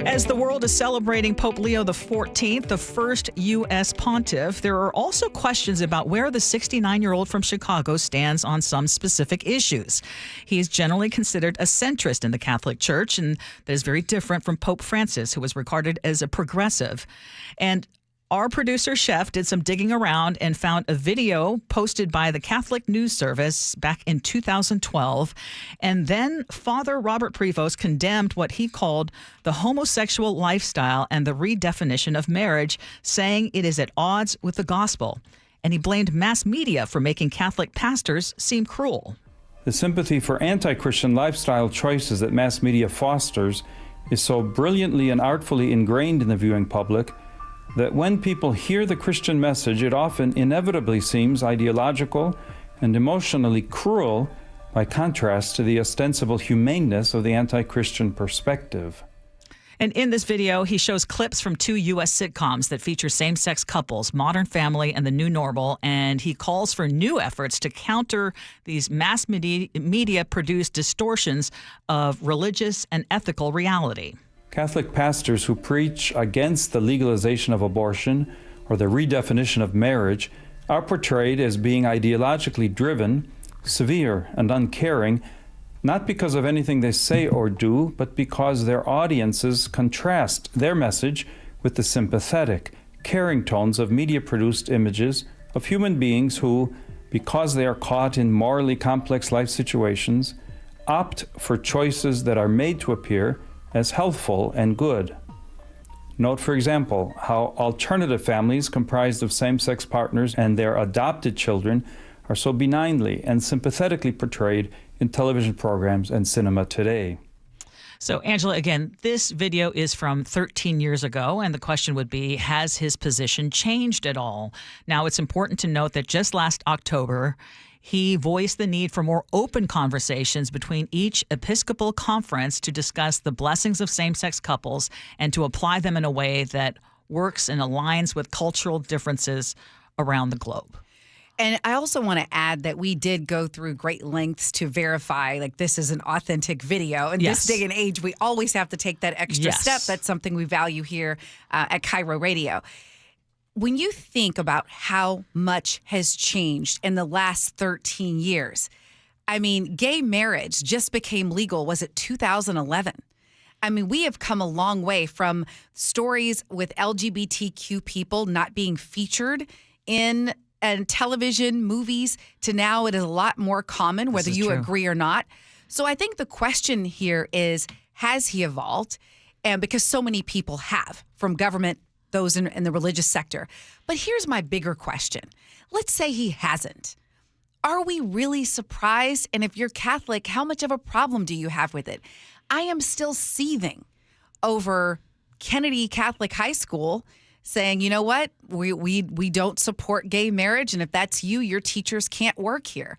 As the world is celebrating Pope Leo XIV, the first U.S. pontiff, there are also questions about where the 69-year-old from Chicago stands on some specific issues. He is generally considered a centrist in the Catholic Church, and that is very different from Pope Francis, who was regarded as a progressive. And our producer, Chef, did some digging around and found a video posted by the Catholic News Service back in 2012. And then Father Robert Prevost condemned what he called the homosexual lifestyle and the redefinition of marriage, saying it is at odds with the gospel. And he blamed mass media for making Catholic pastors seem cruel. The sympathy for anti-Christian lifestyle choices that mass media fosters is so brilliantly and artfully ingrained in the viewing public that when people hear the Christian message, it often inevitably seems ideological and emotionally cruel by contrast to the ostensible humaneness of the anti-Christian perspective. And in this video, he shows clips from 2 U.S. sitcoms that feature same-sex couples, Modern Family and The New Normal, and he calls for new efforts to counter these mass media-produced distortions of religious and ethical reality. Catholic pastors who preach against the legalization of abortion or the redefinition of marriage are portrayed as being ideologically driven, severe, and uncaring, not because of anything they say or do, but because their audiences contrast their message with the sympathetic, caring tones of media-produced images of human beings who, because they are caught in morally complex life situations, opt for choices that are made to appear as healthful and good. Note, for example, how alternative families comprised of same-sex partners and their adopted children are so benignly and sympathetically portrayed in television programs and cinema today. So, Angela, again, this video is from 13 years ago, and the question would be, has his position changed at all? Now, it's important to note that just last October, he voiced the need for more open conversations between each Episcopal conference to discuss the blessings of same-sex couples and to apply them in a way that works and aligns with cultural differences around the globe. And I also want to add that we did go through great lengths to verify, like, this is an authentic video. In this day and age, we always have to take that extra step. That's something we value here at KIRO Radio. When you think about how much has changed in the last 13 years, I mean, gay marriage just became legal, was it 2011? I mean, we have come a long way from stories with LGBTQ people not being featured in television, movies, to now it is a lot more common, whether you agree or not. So I think the question here is, has he evolved? And because so many people have, from government, those in the religious sector. But here's my bigger question. Let's say he hasn't. Are we really surprised? And if you're Catholic, how much of a problem do you have with it? I am still seething over Kennedy Catholic High School saying, you know what, we don't support gay marriage, and if that's you, your teachers can't work here.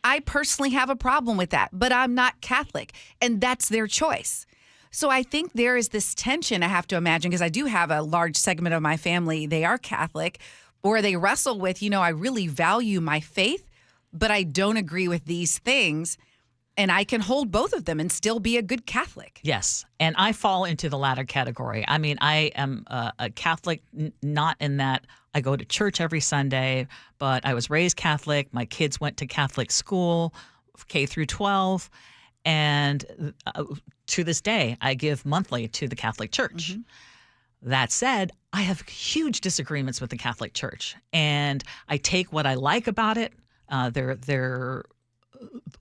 I personally have a problem with that, but I'm not Catholic, and that's their choice. So I think there is this tension, I have to imagine, because I do have a large segment of my family, they are Catholic, or they wrestle with, you know, I really value my faith, but I don't agree with these things, and I can hold both of them and still be a good Catholic. Yes, and I fall into the latter category. I mean, I am a Catholic, not in that I go to church every Sunday, but I was raised Catholic. My kids went to Catholic school, K through 12, and to this day, I give monthly to the Catholic Church. Mm-hmm. That said, I have huge disagreements with the Catholic Church, and I take what I like about it,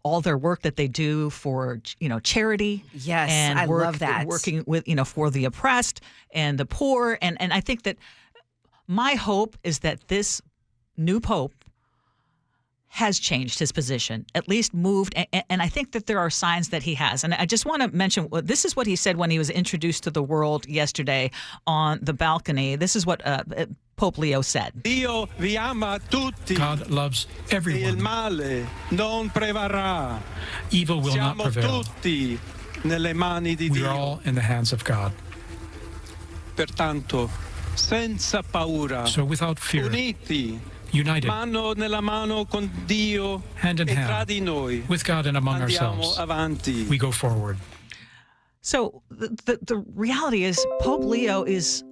all their work that they do for, you know, charity. Yes, and I love that. Working with, you know, for the oppressed and the poor, and I think that my hope is that this new Pope has changed his position, at least moved, and I think that there are signs that he has. And I just want to mention, this is what he said when he was introduced to the world yesterday on the balcony. This is what Pope Leo said. Dio vi ama tutti. God loves everyone. Il male non prevarrà. Evil will not prevail. Tutti nelle mani di We Dio. are all in the hands of God. Pertanto, senza paura, So without fear, uniti, united, mano nella mano con Dio hand in e tra hand, di noi, with God and among andiamo ourselves, avanti. we go forward. So the reality is Pope Leo is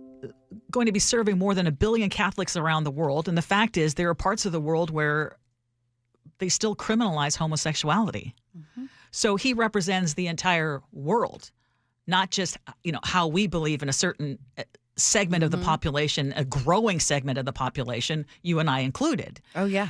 going to be serving more than 1 billion Catholics around the world. And the fact is there are parts of the world where they still criminalize homosexuality. Mm-hmm. So he represents the entire world, not just, how we believe in a certain segment of the population, a growing segment of the population, you and I included. Oh, yeah.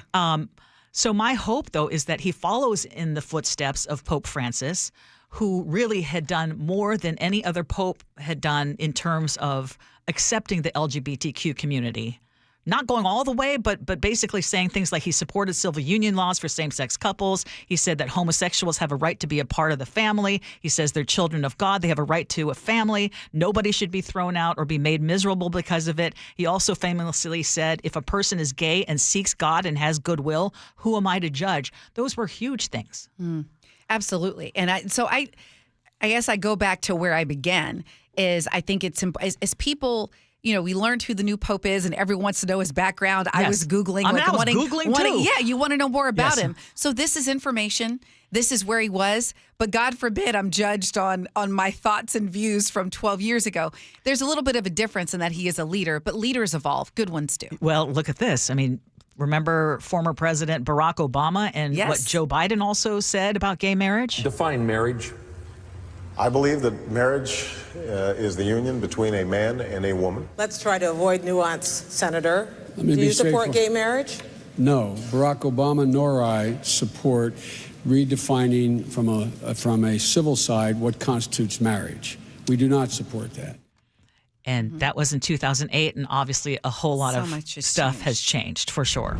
So my hope, though, is that he follows in the footsteps of Pope Francis, who really had done more than any other pope had done in terms of accepting the LGBTQ community. Not going all the way, but basically saying things like he supported civil union laws for same-sex couples. He said that homosexuals have a right to be a part of the family. He says they're children of God. They have a right to a family. Nobody should be thrown out or be made miserable because of it. He also famously said, if a person is gay and seeks God and has goodwill, who am I to judge? Those were huge things. Absolutely. And I guess I go back to where I began is I think it's as people, we learned who the new pope is and everyone wants to know his background. Yes. I was Googling. I was Googling too. Yeah, you want to know more about him. So this is information. This is where he was. But God forbid I'm judged on my thoughts and views from 12 years ago. There's a little bit of a difference in that he is a leader, but leaders evolve. Good ones do. Well, look at this. I mean, remember former President Barack Obama and what Joe Biden also said about gay marriage? Define marriage. I believe that marriage is the union between a man and a woman. Let's try to avoid nuance, Senator. Do you support gay marriage? No, Barack Obama nor I support redefining from a civil side what constitutes marriage. We do not support that. And that was in 2008, and obviously a whole lot of stuff has changed, for sure.